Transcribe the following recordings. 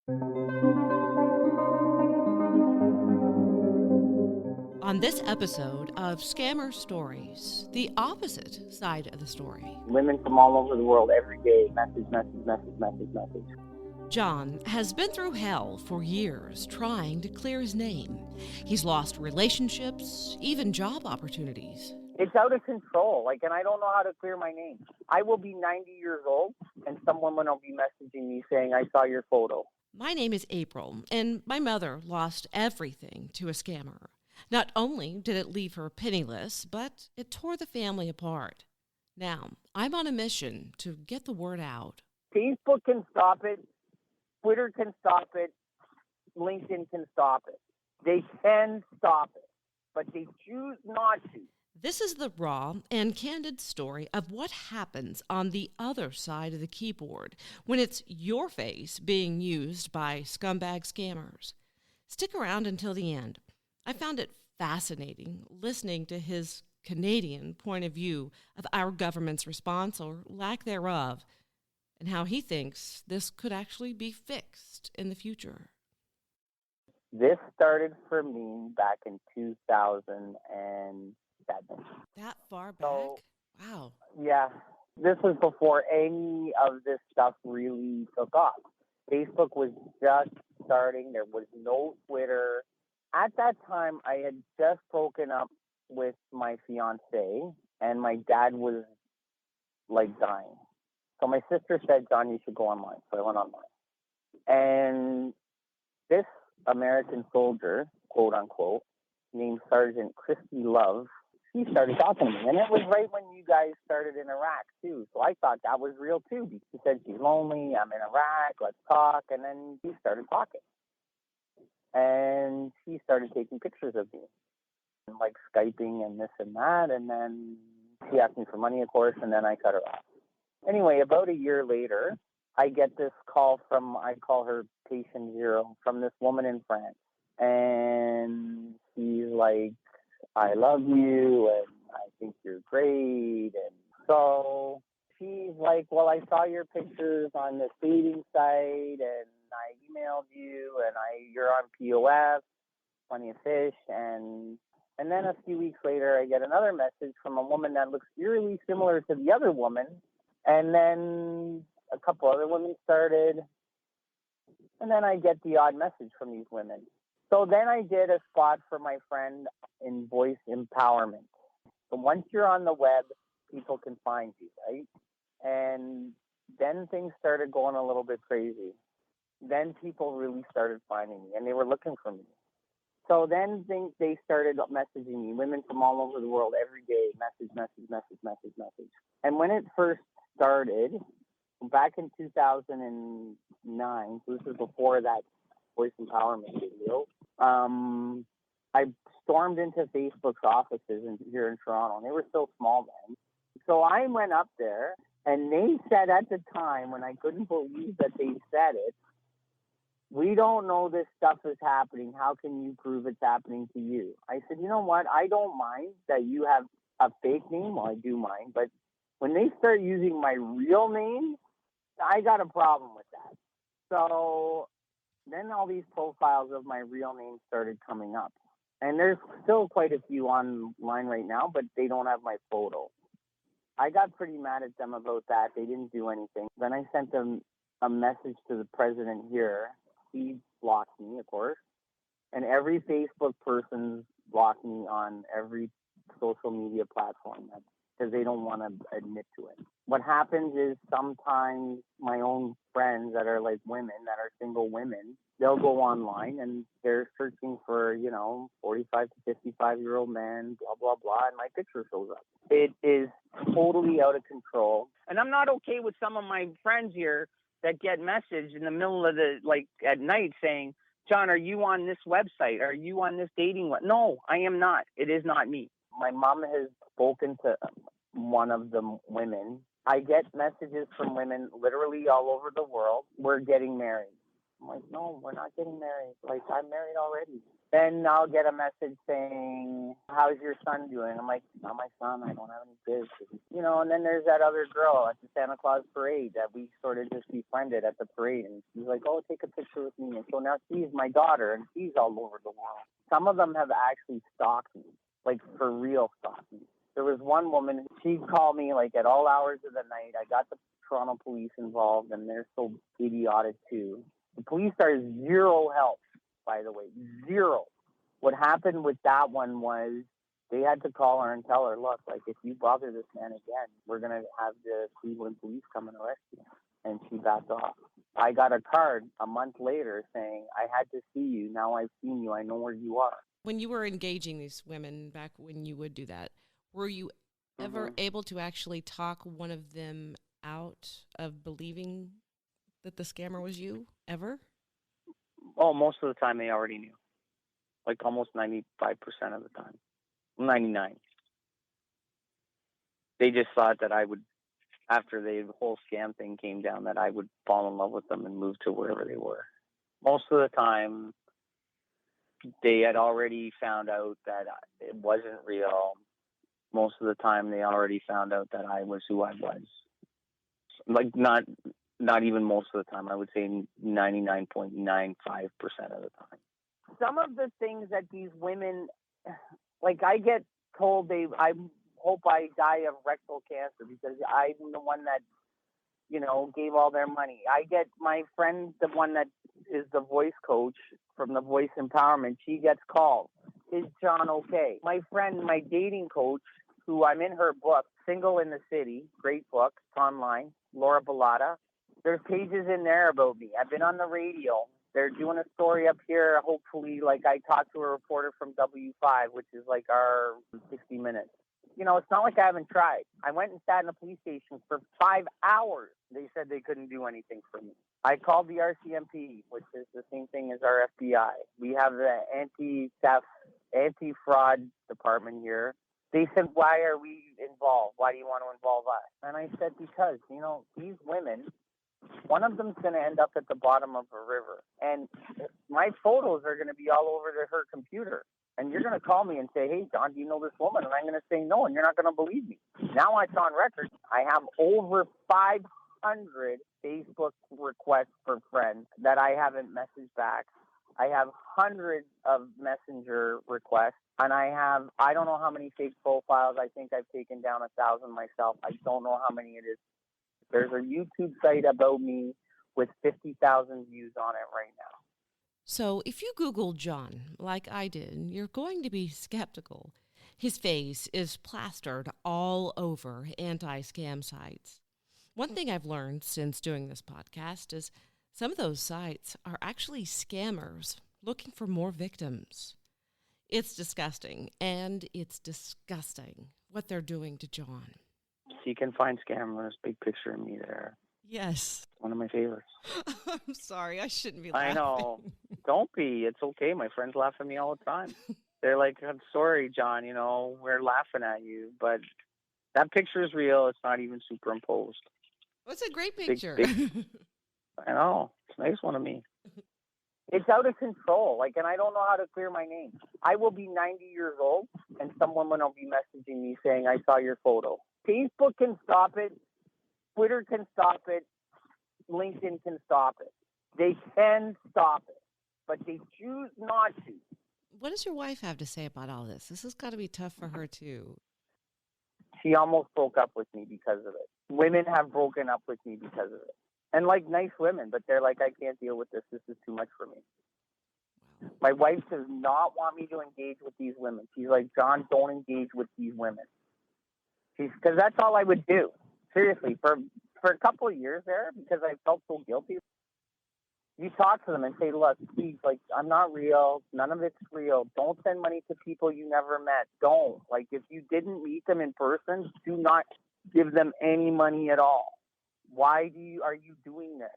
On this episode of Scammer Stories, the opposite side of the story, Women from all over the world every day, message. John has been through hell for years trying to clear his name. He's lost relationships, even job opportunities. It's out of control. And I don't know how to clear my name. I will be 90 years old, and some woman will be messaging me saying, I saw your photo. My name is April, and my mother lost everything to a scammer. Not only did it leave her penniless, but it tore the family apart. Now, I'm on a mission to get the word out. Facebook can stop it. Twitter can stop it. LinkedIn can stop it. They can stop it, but they choose not to. This is the raw and candid story of what happens on the other side of the keyboard when it's your face being used by scumbag scammers. Stick around until the end. I found it fascinating listening to his Canadian point of view of our government's response, or lack thereof, and how he thinks this could actually be fixed in the future. This started for me back in 2007. That far back? So, wow. Yeah. This was before any of this stuff really took off. Facebook was just starting. There was no Twitter. At that time, I had just broken up with my fiance, and my dad was dying. So my sister said, John, you should go online. So I went online. And this American soldier, quote unquote, named Sergeant Christy Love, he started talking to me. And it was right when you guys started in Iraq, too. So I thought that was real, too. He said, she's lonely. I'm in Iraq. Let's talk. And then he started talking. And he started taking pictures of me, and Skyping and this and that. And then she asked me for money, of course, and then I cut her off. Anyway, about a year later, I get this call from, I call her patient zero, from this woman in France. And she's like, I love you, and I think you're great. And so she's like, well, I saw your pictures on this dating site, and I emailed you, and you're on POF, Plenty of Fish. And then a few weeks later, I get another message from a woman that looks eerily similar to the other woman. And then a couple other women started. And then I get the odd message from these women. So then I did a spot for my friend in voice empowerment. So once you're on the web, people can find you, right? And then things started going a little bit crazy. Then people really started finding me, and they were looking for me. So then they started messaging me, women from all over the world every day, message. And when it first started, back in 2009, so this is before that voice empowerment video, I stormed into Facebook's offices here in Toronto, and they were still small then. So I went up there, and they said at the time, when I couldn't believe that they said it, we don't know this stuff is happening. How can you prove it's happening to you? I said, you know what? I don't mind that you have a fake name. Well, I do mind. But when they start using my real name, I got a problem with that. So then all these profiles of my real name started coming up. And there's still quite a few online right now, but they don't have my photo. I got pretty mad at them about that. They didn't do anything. Then I sent them a message to the president here. He blocked me, of course. And every Facebook person blocked me on every social media platform because they don't want to admit to it. What happens is sometimes my own friends that are women, that are single women, they'll go online and they're searching for, 45 to 55-year-old men, blah, blah, blah, and my picture shows up. It is totally out of control. And I'm not okay with some of my friends here that get message in the middle of at night saying, John, are you on this website? Are you on this dating web? No, I am not. It is not me. My mom has spoken to one of the women. I get messages from women literally all over the world. We're getting married. I'm like, no, we're not getting married. Like, I'm married already. Then I'll get a message saying, how's your son doing? I'm like, not my son. I don't have any kids. And then there's that other girl at the Santa Claus parade that we sort of just befriended at the parade. And she's like, oh, take a picture with me. And so now she's my daughter, and she's all over the world. Some of them have actually stalked me, like for real stalked me. There was one woman, she called me like at all hours of the night. I got the Toronto police involved, and they're so idiotic too. The police are zero help, by the way, zero. What happened with that one was they had to call her and tell her, look, like, if you bother this man again, we're going to have the Cleveland police come and arrest you. And she backed off. I got a card a month later saying, I had to see you. Now I've seen you. I know where you are. When you were engaging these women back when you would do that, were you ever able to actually talk one of them out of believing that the scammer was you, ever? Oh, most of the time they already knew. Like almost 95% of the time. 99. They just thought that I would, after the whole scam thing came down, that I would fall in love with them and move to wherever they were. Most of the time, they had already found out that it wasn't real. Most of the time, they already found out that I was who I was. Like, not even most of the time. I would say 99.95% of the time. Some of the things that these women, like, I get told I hope I die of rectal cancer because I'm the one that, gave all their money. I get my friend, the one that is the voice coach from the Voice Empowerment, she gets called. Is John okay? My friend, my dating coach, who I'm in her book, Single in the City, great book, it's online, Laura Bellata. There's pages in there about me. I've been on the radio. They're doing a story up here. Hopefully, like I talked to a reporter from W5, which is like our 60 Minutes. It's not like I haven't tried. I went and sat in a police station for 5 hours. They said they couldn't do anything for me. I called the RCMP, which is the same thing as our FBI. We have the anti-theft, anti-fraud department here. They said, why are we involved? Why do you want to involve us? And I said, because, these women, one of them's going to end up at the bottom of a river. And my photos are going to be all over her computer. And you're going to call me and say, hey, John, do you know this woman? And I'm going to say no, and you're not going to believe me. Now it's on record. I have over 500 Facebook requests for friends that I haven't messaged back. I have hundreds of messenger requests. And I don't know how many fake profiles. I think I've taken down 1,000 myself. I don't know how many it is. There's a YouTube site about me with 50,000 views on it right now. So if you Google John, like I did, you're going to be skeptical. His face is plastered all over anti-scam sites. One thing I've learned since doing this podcast is some of those sites are actually scammers looking for more victims. It's disgusting, and it's disgusting what they're doing to John. So you can find scammers, big picture of me there. Yes. One of my favorites. I'm sorry, I shouldn't be laughing. I know. Don't be. It's okay. My friends laugh at me all the time. They're like, I'm sorry, John, we're laughing at you. But that picture is real. It's not even superimposed. Well, it's a great picture. I know. It's a nice one of me. It's out of control. And I don't know how to clear my name. I will be 90 years old, and some woman will be messaging me saying, I saw your photo. Facebook can stop it. Twitter can stop it. LinkedIn can stop it. They can stop it, but they choose not to. What does your wife have to say about all this? This has got to be tough for her, too. She almost broke up with me because of it. Women have broken up with me because of it. And nice women, but they're like, I can't deal with this. This is too much for me. Wow. My wife does not want me to engage with these women. She's like, John, don't engage with these women. Because that's all I would do. Seriously, for a couple of years there, because I felt so guilty. You talk to them and say, look, please, I'm not real. None of it's real. Don't send money to people you never met. Don't. If you didn't meet them in person, do not give them any money at all. Why are you doing this?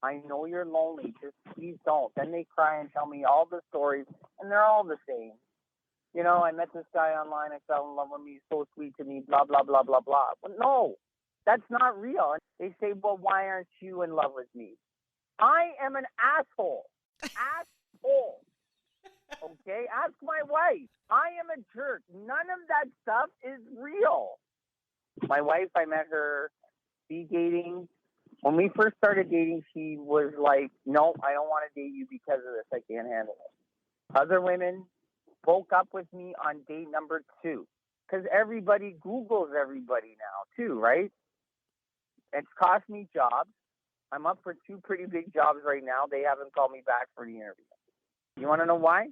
I know you're lonely. Just please don't. Then they cry and tell me all the stories, and they're all the same. I met this guy online. I fell in love with him. He's so sweet to me, blah, blah, blah, blah, blah. But no, that's not real. And they say, well, why aren't you in love with me? I am an asshole. Asshole. Okay? Ask my wife. I am a jerk. None of that stuff is real. My wife, I met her speed dating. When we first started dating, she was like, no, I don't want to date you because of this. I can't handle it. Other women broke up with me on date number 2 because everybody Googles everybody now too, right? It's cost me jobs. I'm up for 2 pretty big jobs right now. They haven't called me back for the interview. You want to know why?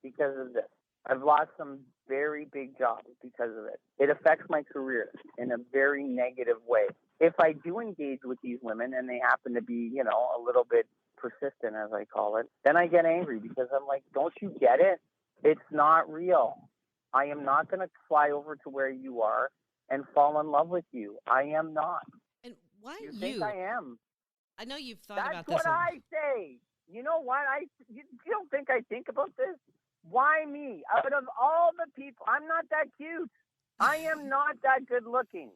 Because of this. I've lost some very big jobs because of it. It affects my career in a very negative way. If I do engage with these women and they happen to be, a little bit persistent, as I call it, then I get angry because I'm like, don't you get it? It's not real. I am not going to fly over to where you are and fall in love with you. I am not. And why You think I am? I know you've thought That's about this. what I say. You know what? You don't think I think about this? Why me? Out of all the people, I'm not that cute. I am not that good looking.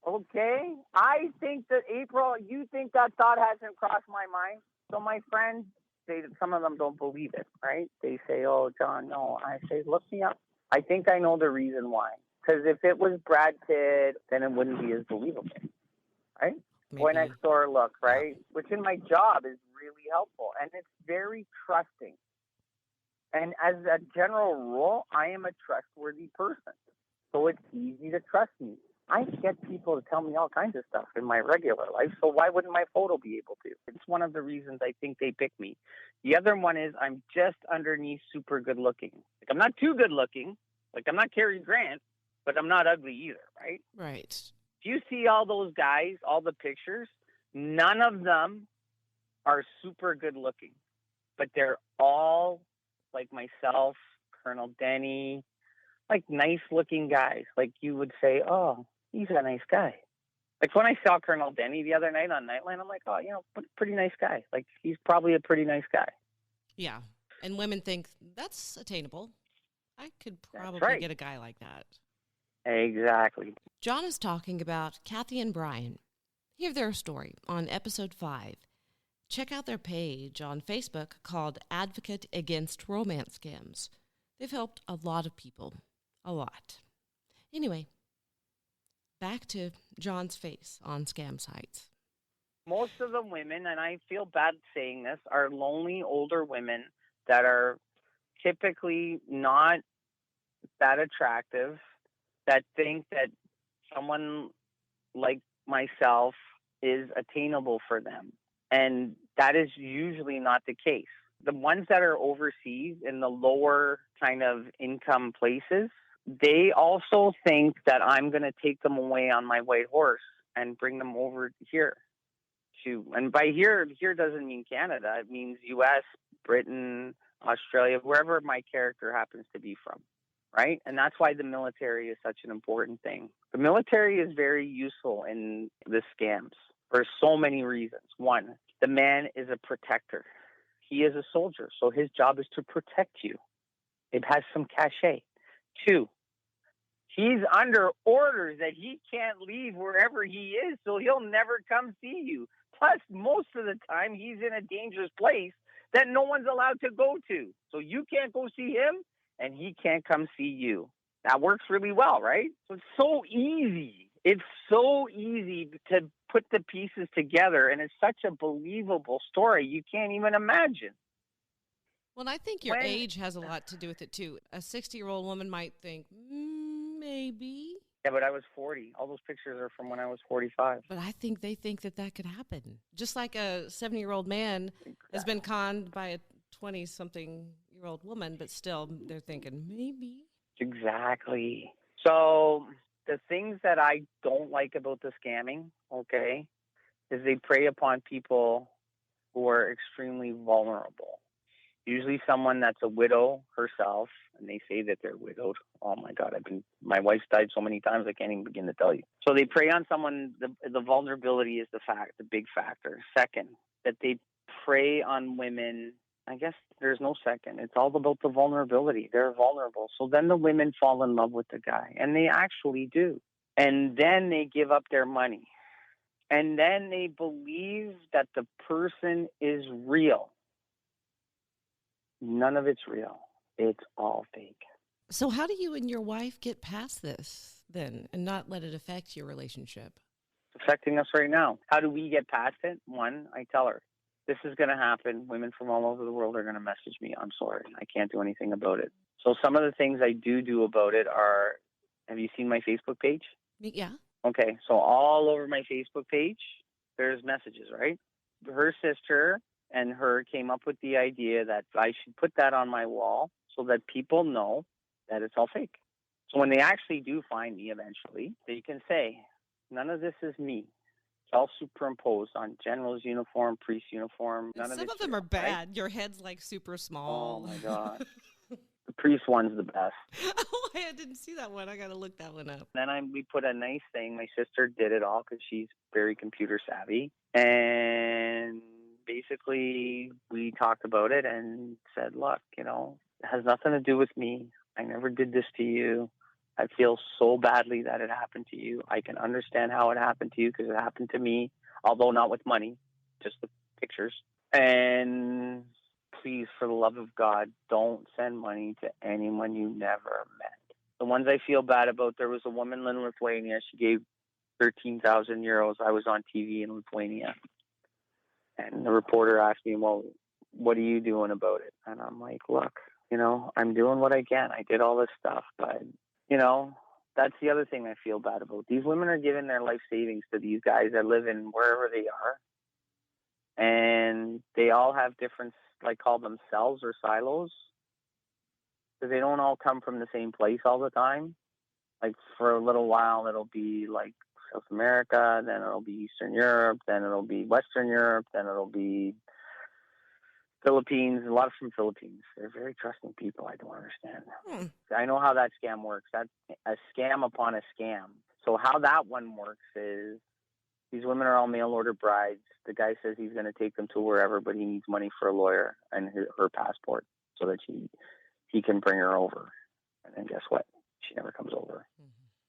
Okay? I think that, April, you think that thought hasn't crossed my mind. So my friends, some of them don't believe it, right? They say, oh, John, no. I say, look me up. I think I know the reason why. Because if it was Brad Pitt, then it wouldn't be as believable, right? Maybe. Boy Next Door look, right? Yeah. Which in my job is really helpful. And it's very trusting. And as a general rule, I am a trustworthy person. So it's easy to trust me. I get people to tell me all kinds of stuff in my regular life, so why wouldn't my photo be able to? It's one of the reasons I think they pick me. The other one is I'm just underneath super good looking. Like, I'm not too good looking. Like, I'm not Cary Grant, but I'm not ugly either, right? Right. If you see all those guys, all the pictures, none of them are super good looking. But they're all like myself, Colonel Denny, like nice looking guys. Like you would say, oh, he's a nice guy. Like when I saw Colonel Denny the other night on Nightline, I'm like, oh, pretty nice guy. Like he's probably a pretty nice guy. Yeah. And women think that's attainable. I could probably get a guy like that. Exactly. John is talking about Kathy and Brian. Hear their story on episode 5. Check out their page on Facebook called Advocate Against Romance Scams. They've helped a lot of people. A lot. Anyway, back to John's face on scam sites. Most of the women, and I feel bad saying this, are lonely older women that are typically not that attractive, that think that someone like myself is attainable for them. And that is usually not the case. The ones that are overseas in the lower kind of income places, they also think that I'm going to take them away on my white horse and bring them over here. And by here doesn't mean Canada. It means U.S., Britain, Australia, wherever my character happens to be from, right? And that's why the military is such an important thing. The military is very useful in the scams for so many reasons. One, the man is a protector. He is a soldier, so his job is to protect you. It has some cachet. 2, he's under orders that he can't leave wherever he is, so he'll never come see you. Plus, most of the time, he's in a dangerous place that no one's allowed to go to. So you can't go see him, and he can't come see you. That works really well, right? So it's so easy. It's so easy to put the pieces together, and it's such a believable story. You can't even imagine. Well, I think your age has a lot to do with it, too. A 60-year-old woman might think, maybe. Yeah, but I was 40. All those pictures are from when I was 45. But I think they think that could happen. Just like a 70-year-old man has been conned by a 20-something-year-old woman, but still they're thinking, maybe. Exactly. So the things that I don't like about the scamming, okay, is they prey upon people who are extremely vulnerable. Usually someone that's a widow herself, and they say that they're widowed. Oh my God, my wife's died so many times I can't even begin to tell you. So they prey on someone. The vulnerability is the big factor. Second, that they prey on women. I guess there's no second. It's all about the vulnerability. They're vulnerable. So then the women fall in love with the guy, and they actually do. And then they give up their money. And then they believe that the person is real. None of it's real. It's all fake. So, how do you and your wife get past this then and not let it affect your relationship? It's affecting us right now. How do we get past it? One, I tell her, this is going to happen. Women from all over the world are going to message me. I'm sorry. I can't do anything about it. So some of the things I do about it are, have you seen my Facebook page? Yeah. Okay. So all over my Facebook page, there's messages, right? Her sister and her came up with the idea that I should put that on my wall so that people know that it's all fake. So when they actually do find me eventually, they can say, none of this is me. It's all superimposed on general's uniform, priest uniform. And None of some it's of them real, are bad. right? Your head's like super Oh small. my God. The priest one's the best. Oh, I didn't see that one. I got to look that one up. Then we put a nice thing. My sister did it all because she's very computer savvy. And basically, we talked about it and said, look, it has nothing to do with me. I never did this to you. I feel so badly that it happened to you. I can understand how it happened to you because it happened to me, although not with money, just with pictures. And please, for the love of God, don't send money to anyone you never met. The ones I feel bad about, there was a woman in Lithuania. She gave 13,000 euros. I was on TV in Lithuania. And the reporter asked me, well, what are you doing about it? And I'm like, look, I'm doing what I can. I did all this stuff, but that's the other thing I feel bad about. These women are giving their life savings to these guys that live in wherever they are. And they all have different, call them cells or silos. Because they don't all come from the same place all the time. Like for a little while, it'll be like South America, then it'll be Eastern Europe, then it'll be Western Europe, then it'll be Philippines, a lot from Philippines. They're very trusting people. I don't understand. I know how that scam works. That's a scam upon a scam. So how that one works is these women are all mail order brides. The guy says he's going to take them to wherever, but he needs money for a lawyer and her passport so that he can bring her over. And then guess what? She never comes over.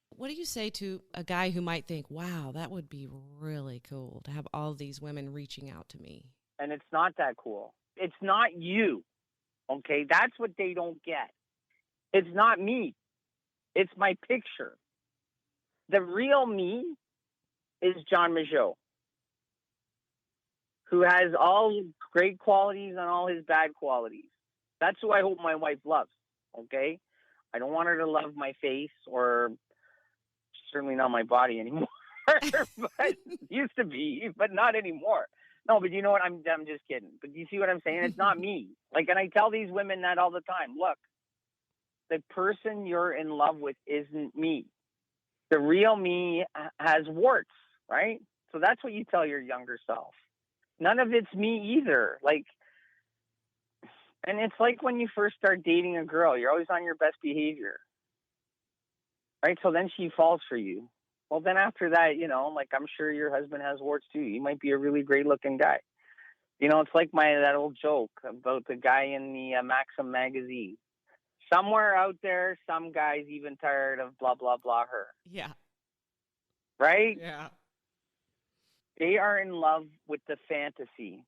What do you say to a guy who might think, wow, that would be really cool to have all these women reaching out to me? And it's not that cool. It's not you, okay? That's what they don't get. It's not me. It's my picture. The real me is John Majot, who has all great qualities and all his bad qualities. That's who I hope my wife loves, okay? I don't want her to love my face or certainly not my body anymore. But used to be, but not anymore. No, but you know what? I'm just kidding. But you see what I'm saying? It's not me. And I tell these women that all the time. Look, the person you're in love with isn't me. The real me has warts, right? So that's what you tell your younger self. None of it's me either. And it's like when you first start dating a girl, you're always on your best behavior, right? So then she falls for you. Well, then after that, I'm sure your husband has warts too. He might be a really great looking guy. It's like that old joke about the guy in the Maxim magazine. Somewhere out there, some guy's even tired of blah, blah, blah her. Yeah. Right? Yeah. They are in love with the fantasy.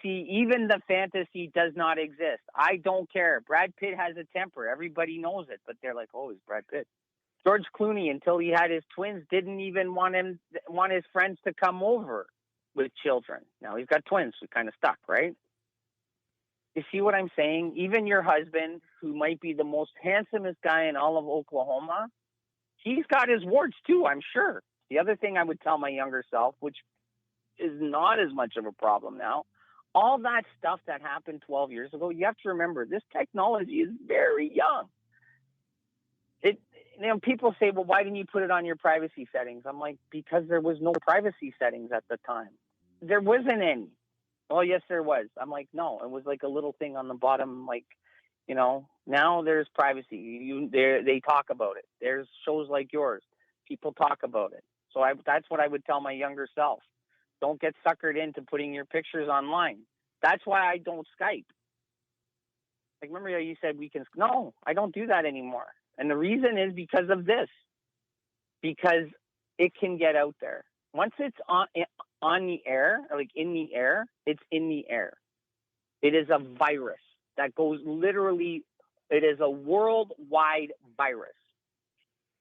Even the fantasy does not exist. I don't care. Brad Pitt has a temper. Everybody knows it, but they're like, oh, he's Brad Pitt. George Clooney, until he had his twins, didn't even want his friends to come over with children. Now he's got twins, so kind of stuck, right? You see what I'm saying? Even your husband, who might be the most handsomest guy in all of Oklahoma, he's got his warts too, I'm sure. The other thing I would tell my younger self, which is not as much of a problem now, all that stuff that happened 12 years ago, you have to remember, this technology is very young. People say, well, why didn't you put it on your privacy settings? I'm like, because there was no privacy settings at the time. There wasn't any. Oh, yes, there was. I'm like, no, it was like a little thing on the bottom, now there's privacy. They talk about it. There's shows like yours. People talk about it. So that's what I would tell my younger self. Don't get suckered into putting your pictures online. That's why I don't Skype. Remember how you said we can? No, I don't do that anymore. And the reason is because of this. Because it can get out there. Once it's on the air, like in the air, it's in the air. It is a virus that goes literally. It is a worldwide virus,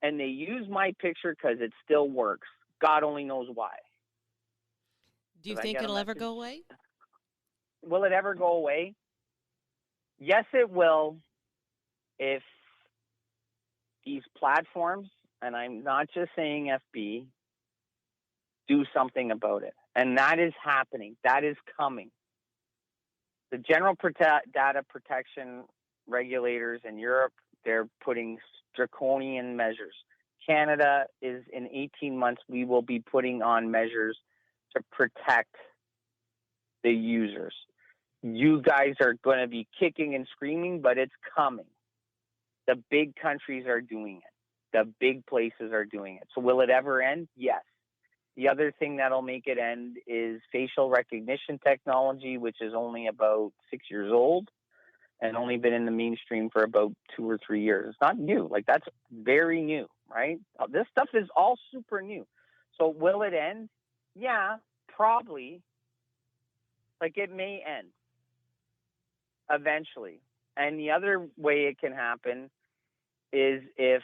and they use my picture because it still works. God only knows why. Do you think it'll ever go away? Will it ever go away? Yes, it will. If these platforms, and I'm not just saying FB, do something about it. And that is happening. That is coming. The general data protection regulators in Europe, they're putting draconian measures. Canada is in 18 months, we will be putting on measures to protect the users. You guys are going to be kicking and screaming, but it's coming. The big countries are doing it. The big places are doing it. So will it ever end? Yes. The other thing that'll make it end is facial recognition technology, which is only about 6 years old and only been in the mainstream for about 2 or 3 years. It's not new. Like, that's very new, right? This stuff is all super new. So will it end? Yeah, probably. Like, it may end eventually. And the other way it can happen is if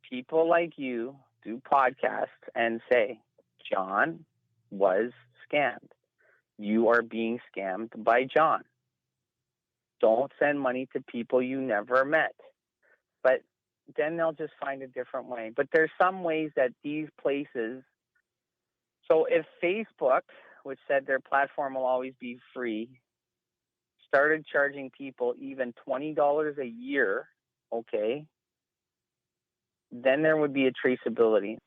people like you do podcasts and say, John was scammed. You are being scammed by John. Don't send money to people you never met. But then they'll just find a different way. But there's some ways that these places, so if Facebook, which said their platform will always be free, started charging people even $20 a year, okay, then there would be a traceability,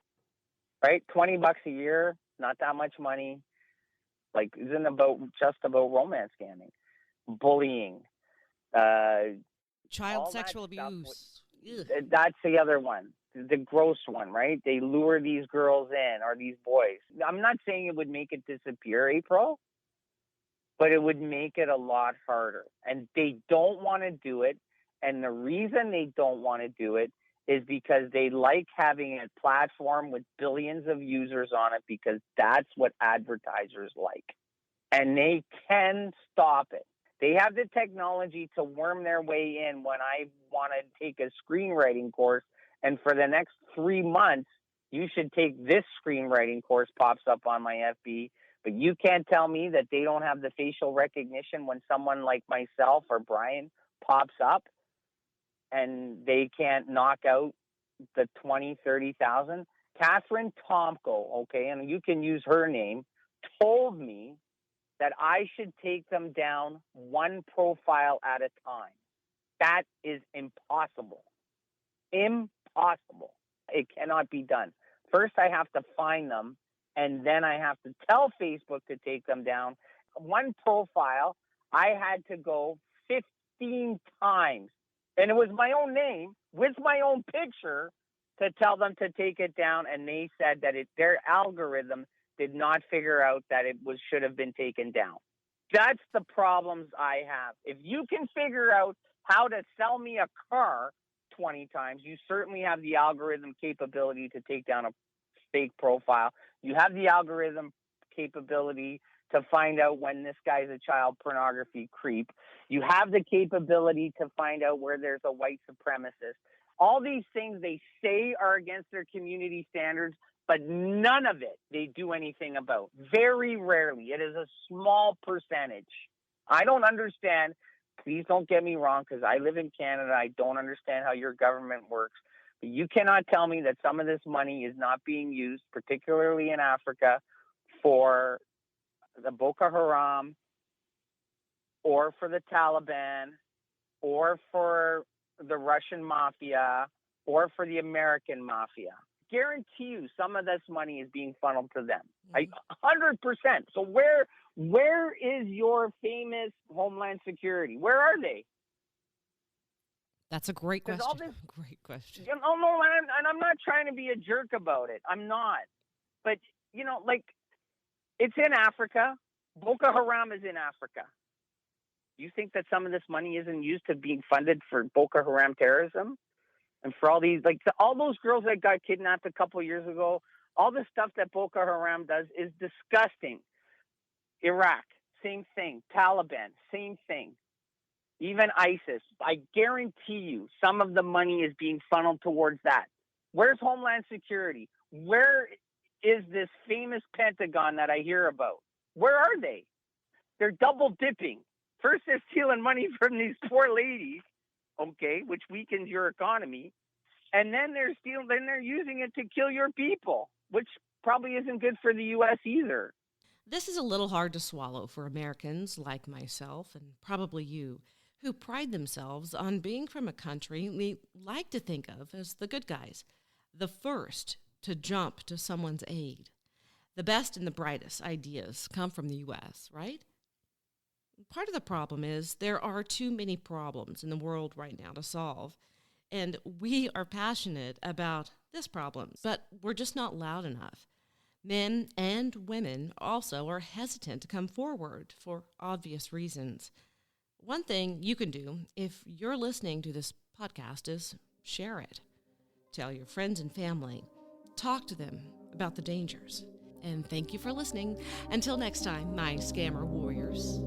right? $20 a year, not that much money. Like, isn't just about romance scamming, bullying, child sexual abuse. That's the other one, the gross one, right? They lure these girls in, or these boys. I'm not saying it would make it disappear, April, but it would make it a lot harder. And they don't want to do it. And the reason they don't want to do it is because they like having a platform with billions of users on it, because that's what advertisers like. And they can stop it. They have the technology to worm their way in. When I want to take a screenwriting course, and for the next 3 months, you should take this screenwriting course, pops up on my FB. But you can't tell me that they don't have the facial recognition when someone like myself or Brian pops up, and they can't knock out the 20, 30,000. Catherine Tomko, okay, and you can use her name, told me that I should take them down one profile at a time. That is impossible. Impossible. It cannot be done. First, I have to find them, and then I have to tell Facebook to take them down. One profile, I had to go 15 times. And it was my own name with my own picture to tell them to take it down. And they said that their algorithm did not figure out that it should have been taken down. That's the problems I have. If you can figure out how to sell me a car 20 times, you certainly have the algorithm capability to take down a fake profile. You have the algorithm capability to find out when this guy's a child pornography creep. You have the capability to find out where there's a white supremacist. All these things they say are against their community standards, but none of it they do anything about. Very rarely. It is a small percentage. I don't understand. Please don't get me wrong, because I live in Canada. I don't understand how your government works. But you cannot tell me that some of this money is not being used, particularly in Africa, for the Boko Haram, or for the Taliban, or for the Russian mafia, or for the American mafia. Guarantee you some of this money is being funneled to them. 100%. So where is your famous Homeland Security? Where are they? That's a great question. Great question. No, and I'm not trying to be a jerk about it. I'm not. But, it's in Africa. Boko Haram is in Africa. You think that some of this money isn't used to being funded for Boko Haram terrorism? And for all these, all those girls that got kidnapped a couple of years ago, All the stuff that Boko Haram does is disgusting. Iraq, same thing. Taliban, same thing. Even ISIS, I guarantee you some of the money is being funneled towards that. Where's Homeland Security? Where is this famous Pentagon that I hear about? Where are they? They're double dipping. First, they're stealing money from these poor ladies, okay, which weakens your economy, and then they're using it to kill your people, which probably isn't good for the U.S. either. This is a little hard to swallow for Americans like myself and probably you, who pride themselves on being from a country we like to think of as the good guys, the first to jump to someone's aid. The best and the brightest ideas come from the U.S., right? Part of the problem is there are too many problems in the world right now to solve, and we are passionate about this problem, but we're just not loud enough. Men and women also are hesitant to come forward for obvious reasons. One thing you can do if you're listening to this podcast is share it. Tell your friends and family. Talk to them about the dangers. And thank you for listening. Until next time, my scammer warriors.